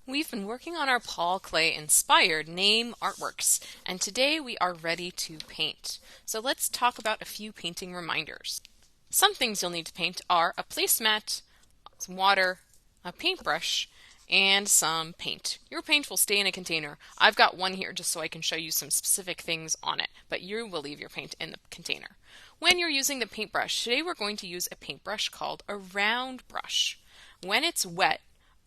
We've been working on our Paul Klee inspired name artworks, and today we are ready to paint. So let's talk about a few painting reminders. Some things you'll need to paint are a placemat, some water, a paintbrush, and some paint. Your paint will stay in a container. I've got one here just so I can show you some specific things on it, but you will leave your paint in the container. When you're using the paintbrush, today we're going to use a paintbrush called a round brush. When it's wet,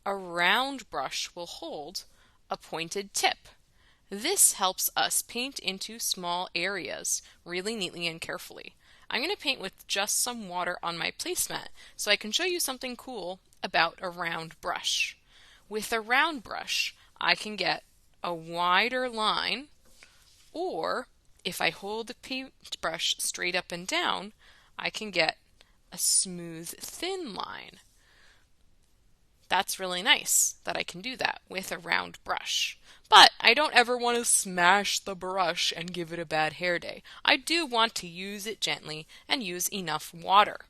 a round brush will hold a pointed tip. This helps us paint into small areas really neatly and carefully. I'm going to paint with just some water on my placemat so I can show you something cool about a round brush. With a round brush, I can get a wider line, or if I hold the paintbrush straight up and down, I can get a smooth, thin line. That's really nice that I can do that with a round brush. But I don't ever want to smash the brush and give it a bad hair day. I do want to use it gently and use enough water.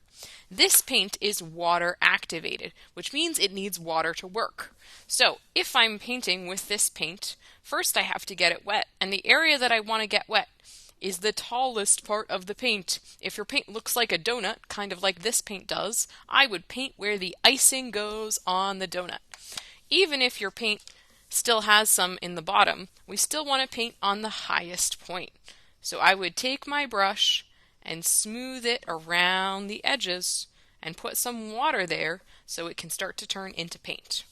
This paint is water activated, which means it needs water to work. So if I'm painting with this paint, first I have to get it wet, and the area that I want to get wet is the tallest part of the paint. If your paint looks like a donut, kind of like this paint does, I would paint where the icing goes on the donut. Even if your paint still has some in the bottom, we still want to paint on the highest point. So I would take my brush and smooth it around the edges and put some water there so it can start to turn into paint.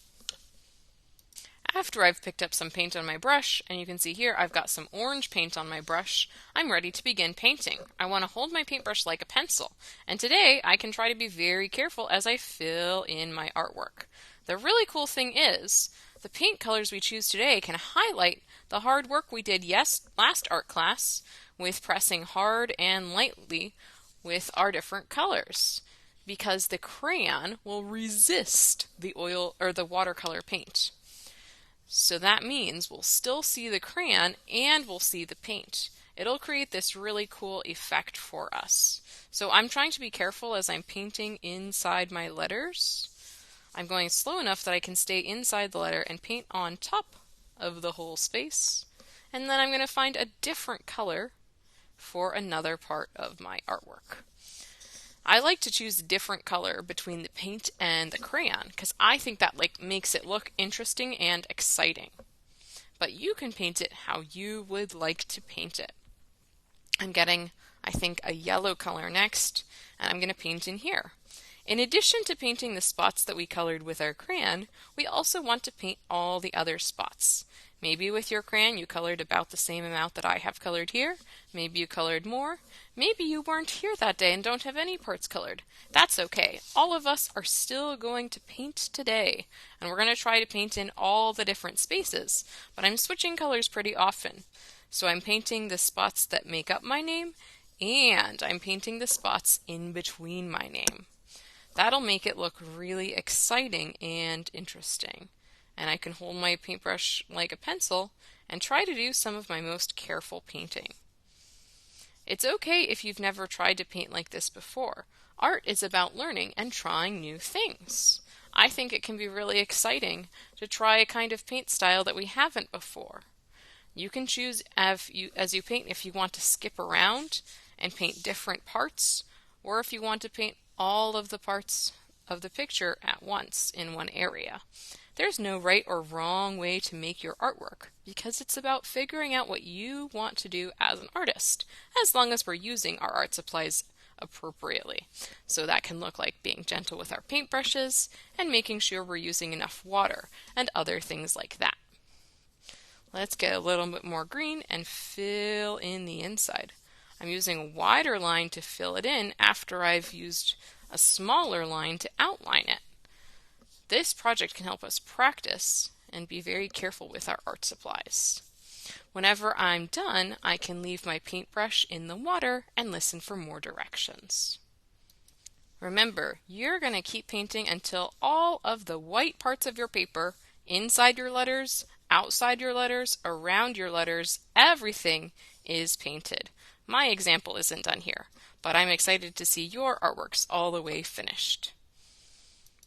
After I've picked up some paint on my brush, and you can see here I've got some orange paint on my brush, I'm ready to begin painting. I want to hold my paintbrush like a pencil, and today I can try to be very careful as I fill in my artwork. The really cool thing is, the paint colors we choose today can highlight the hard work we did last art class with pressing hard and lightly with our different colors, because the crayon will resist the oil or the watercolor paint. So that means we'll still see the crayon and we'll see the paint. It'll create this really cool effect for us. So I'm trying to be careful as I'm painting inside my letters. I'm going slow enough that I can stay inside the letter and paint on top of the whole space. And then I'm going to find a different color for another part of my artwork. I like to choose a different color between the paint and the crayon because I think that makes it look interesting and exciting. But you can paint it how you would like to paint it. I'm getting, I think, a yellow color next, and I'm going to paint in here. In addition to painting the spots that we colored with our crayon, we also want to paint all the other spots. Maybe with your crayon you colored about the same amount that I have colored here. Maybe you colored more. Maybe you weren't here that day and don't have any parts colored. That's okay. All of us are still going to paint today, and we're going to try to paint in all the different spaces, but I'm switching colors pretty often. So I'm painting the spots that make up my name, and I'm painting the spots in between my name. That'll make it look really exciting and interesting. And I can hold my paintbrush like a pencil and try to do some of my most careful painting. It's okay if you've never tried to paint like this before. Art is about learning and trying new things. I think it can be really exciting to try a kind of paint style that we haven't before. You can choose as you paint if you want to skip around and paint different parts, or if you want to paint all of the parts of the picture at once in one area. There's no right or wrong way to make your artwork because it's about figuring out what you want to do as an artist, as long as we're using our art supplies appropriately. So that can look like being gentle with our paintbrushes and making sure we're using enough water and other things like that. Let's get a little bit more green and fill in the inside. I'm using a wider line to fill it in after I've used a smaller line to outline it. This project can help us practice and be very careful with our art supplies. Whenever I'm done, I can leave my paintbrush in the water and listen for more directions. Remember, you're going to keep painting until all of the white parts of your paper, inside your letters, outside your letters, around your letters, everything is painted. My example isn't done here, but I'm excited to see your artworks all the way finished.